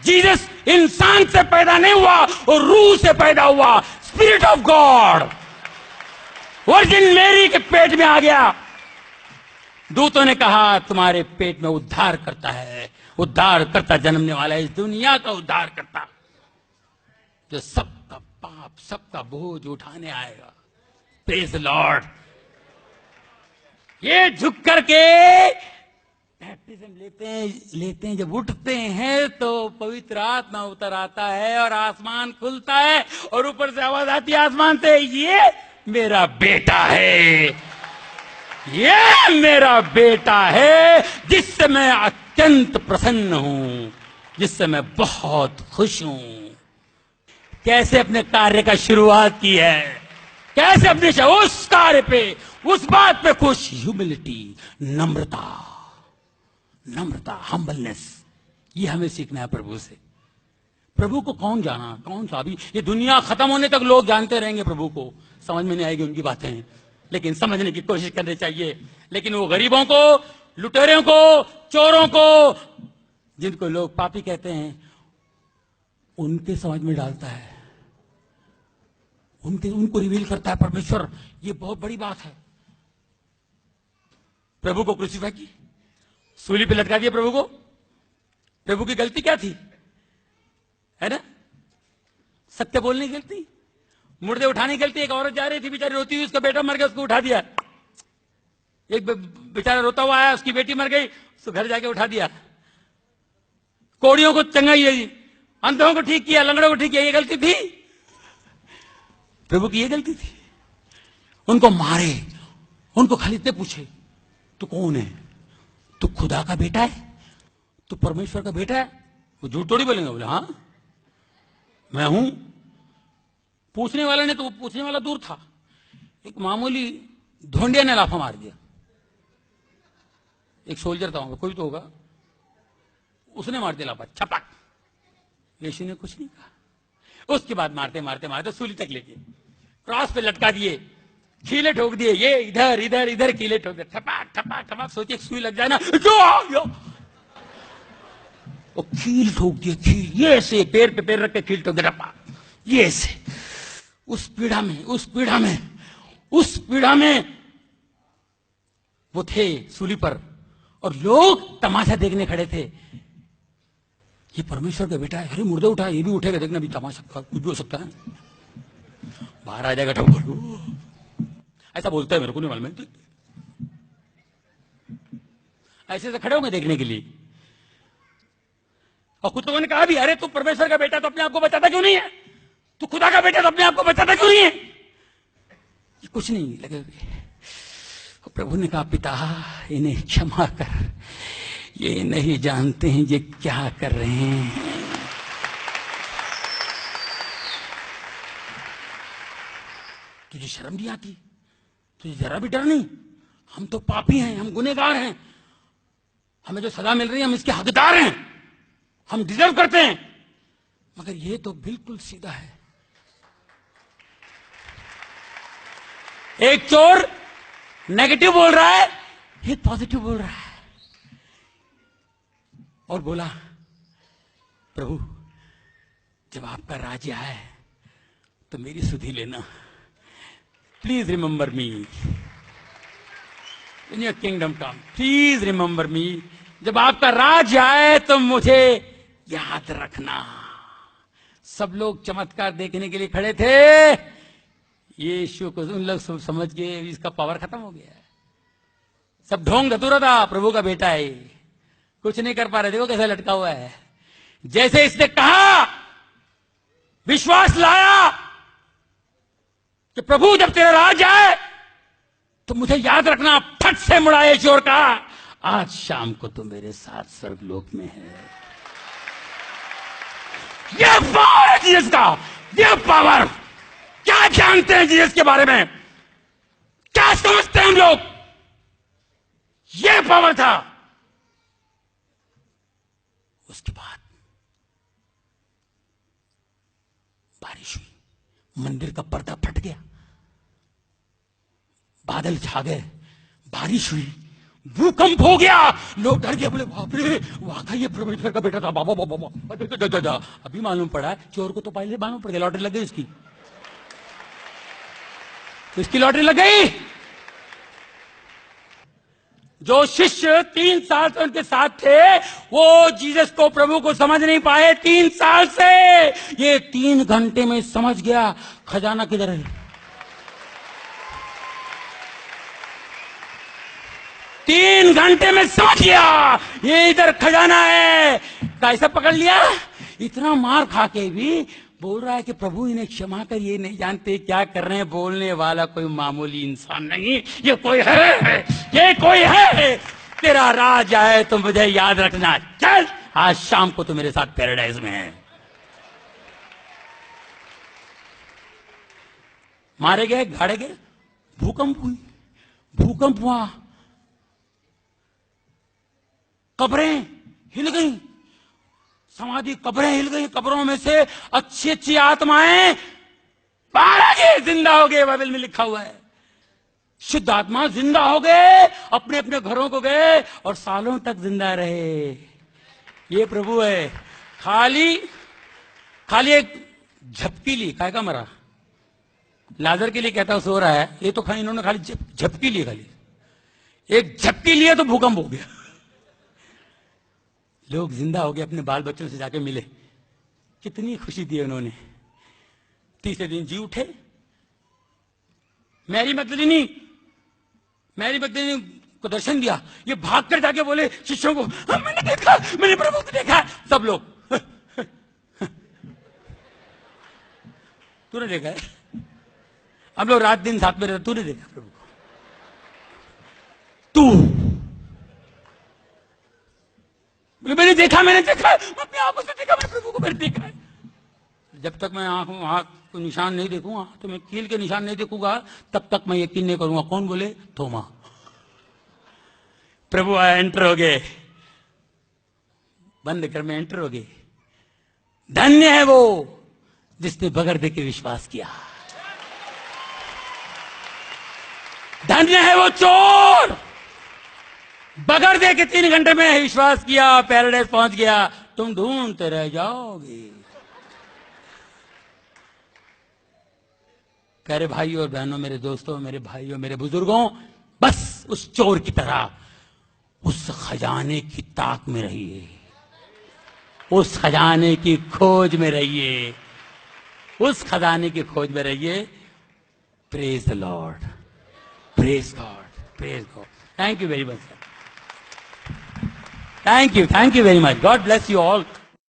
Jesus इंसान से पैदा नहीं हुआ और रूह से पैदा हुआ, स्पिरिट ऑफ गॉड वर्जिन मेरी के पेट में आ गया। दूतों ने कहा तुम्हारे पेट में उद्धार करता है, उद्धार करता जन्मने वाला है, इस दुनिया का उद्धार करता, जो सबका पाप सबका बोझ उठाने आएगा। Praise the Lord. ये झुक करके बैप्टिज्म लेते हैं, जब उठते हैं तो पवित्र आत्मा उतर आता है और आसमान खुलता है और ऊपर से आवाज आती है आसमान से, ये मेरा बेटा है, ये मेरा बेटा है जिससे मैं अत्यंत प्रसन्न हूं, जिससे मैं बहुत खुश हूं। कैसे अपने कार्य का शुरुआत की है, कैसे अपने उस कार्य पे, उस बात पे खुश, ह्यूमिलिटी, नम्रता, हम्बलनेस, ये हमें सीखना है प्रभु से। प्रभु को कौन जाना, कौन सा, अभी ये दुनिया खत्म होने तक लोग जानते रहेंगे प्रभु को, समझ में नहीं आएगी उनकी बातें, लेकिन समझने की कोशिश करनी चाहिए। लेकिन वो गरीबों को, लुटेरों को, चोरों को, जिनको लोग पापी कहते हैं, उनके समझ में डालता है, उनको रिवील करता है परमेश्वर। ये बहुत बड़ी बात है। प्रभु को क्रूसीफाई की, सूली पे लटका दिया प्रभु को। प्रभु की गलती क्या थी, है ना? सत्य बोलने की गलती, मुर्दे उठाने की गलती। एक औरत जा रही थी बेचारी, रोती हुई, उसका बेटा मर गया, उसको उठा दिया। एक बेचारा रोता हुआ आया, उसकी बेटी मर गई, उसको घर जाके उठा दिया। कोड़ियों को चंगाई दी, अंधों को ठीक किया, लंगड़ों को ठीक किया। ये गलती थी प्रभु की, ये गलती थी। उनको मारे, उनको खाली इतने पूछे तू कौन है, तू खुदा का बेटा है, तू परमेश्वर का बेटा है? वो झूठ थोड़ी बोलेंगे, बोले हाँ मैं हूं। पूछने वाला ने, तो पूछने वाला दूर था, एक मामूली धोंडिया ने लाफा मार दिया। एक सोल्जर था, कोई तो होगा, उसने मार दिया लाफा, छपक। यीशु ने कुछ नहीं कहा। उसके बाद मारते मारते मारते सूली तक लेके क्रॉस पे लटका दिए, कीले ठोक दिए, ये इधर इधर इधर कीले ठोक दिए, ठपाक ठपाक ठपाक। सोचिए सुई लग जाए ना, जो वो कील ठोक दिए, कील ये से, पैर पे पैर रख के कील ठोक दिया, ये से। उस पीड़ा में वो थे सूली पर, और लोग तमाशा देखने खड़े थे। ये परमेश्वर का बेटा है, अरे मुर्दे उठा, ये भी उठेगा, देखना भी तमाशा, कुछ भी हो सकता है, बाहर आ जाएगा ठोकर। ऐसा बोलता है, मेरे को नहीं मालूम, ऐसे से खड़े होंगे देखने के लिए। और खुद तो ने कहा भी, अरे तू परमेश्वर का बेटा तो अपने आप को बचाता क्यों नहीं है, तू खुदा का बेटा तो अपने आप को बचाता क्यों नहीं है? ये कुछ नहीं लगे। प्रभु ने कहा, पिता इन्हें क्षमा कर, ये नहीं जानते हैं ये क्या कर रहे हैं। तुझे शर्म नहीं आती, तुझे जरा भी डर नहीं? हम तो पापी हैं, हम गुनहगार हैं, हमें जो सजा मिल रही है हम इसके हकदार हैं, हम डिजर्व करते हैं। मगर ये तो बिल्कुल सीधा है। एक चोर नेगेटिव बोल रहा है, एक पॉजिटिव बोल रहा है, और बोला, प्रभु जब आपका राज्य आए तो मेरी सुधि लेना, please remember me in your kingdom come, please remember मी। जब आपका राज्य आए तो मुझे याद रखना। सब लोग चमत्कार देखने के लिए खड़े थे। यीशु को उन लोग समझ गए इसका पावर खत्म हो गया है, सब ढोंग धतूरा था, प्रभु का बेटा है, कुछ नहीं कर पा रहे। देखो कैसा लटका हुआ है। जैसे इसने कहा, विश्वास लाया कि प्रभु जब तेरा राज आए तो मुझे याद रखना, फट से मुड़ा यीशु और कहा, आज शाम को तो मेरे साथ स्वर्गलोक में है। यह पावर है जीसस का, यह पावर। क्या जानते हैं जीसस के बारे में, क्या समझते हैं हम लोग? यह पावर था। उसके बाद बारिश हुई, मंदिर का पर्दा फट गया, बादल छा गए, बारिश हुई, भूकंप हो गया, लोग डर गए, बोले बाप रे, वाकई ये परमेश्वर का बेटा था। बाबा बाबा बाबा, अभी मालूम पड़ा है चोर को तो पहले मालूम पड़ गया, लॉटरी लग गई उसकी, तो इसकी लॉटरी लग गई। जो शिष्य 3 साल से उनके साथ थे, वो जीसस को, प्रभु को समझ नहीं पाए 3 साल से। ये 3 घंटे में समझ गया खजाना किधर है। 3 घंटे में समझ गया ये इधर खजाना है। कैसे पकड़ लिया? इतना मार खा के भी बोल रहा है कि प्रभु इन्हें क्षमा कर, ये नहीं जानते क्या कर रहे हैं। बोलने वाला कोई मामूली इंसान नहीं, ये कोई है, ये कोई है। तेरा राज आए तो मुझे याद रखना। चल, आज शाम को तो मेरे साथ पैराडाइज में है। मारे गए, गाड़े गए, भूकंप हुई, भूकंप हुआ, कब्रें हिल गई, समाधि कब्रें हिल गई, कब्रों में से अच्छी अच्छी आत्माएं बाहर आ गए, जिंदा हो गए। बाइबल में लिखा हुआ है शुद्ध आत्मा जिंदा हो गए, अपने अपने घरों को गए और सालों तक जिंदा रहे। ये प्रभु है। खाली एक झपकी ली, काय का मरा, लाजर के लिए कहता सो रहा है, ये तो खाली इन्होंने खाली झपकी ली, खाली एक झपकी लिया तो भूकंप हो गया। लोग जिंदा हो गए, अपने बाल बच्चों से जाके मिले, कितनी खुशी दी उन्होंने। तीसरे दिन जी उठे। मैरी मगदलीनी को दर्शन दिया, ये भाग कर जाके बोले शिष्यों को, मैंने देखा, मैंने प्रभु को देखा। सब लोग तूने देखा है? हम लोग रात दिन साथ में रहते, तूने देखा प्रभु को? तू? मैंने देखा, मैं अपनी आंखों से देखा, मैंने प्रभु को मैंने देखा है। जब तक मैं आंख को निशान नहीं देखूंगा, तो मैं कील के निशान नहीं देखूंगा, तब तक मैं यकीन नहीं करूंगा। कौन बोले? थोमा। प्रभु आए, एंटर हो गए, बंद कर में एंटर हो गए। धन्य है वो जिसने बगैर देखे विश्वास किया। धन्य है वो चोर, बगैर देखे 3 घंटे में विश्वास किया, पैराडाइज पहुंच गया। तुम ढूंढते रह जाओगे। प्यारे भाइयों और बहनों, मेरे दोस्तों, मेरे भाइयों, मेरे बुजुर्गों, बस उस चोर की तरह उस खजाने की ताक में रहिए, उस खजाने की खोज में रहिए, उस खजाने की खोज में रहिए। Praise the Lord, praise God, praise God. Thank you very much sir, thank you very much. God bless you all.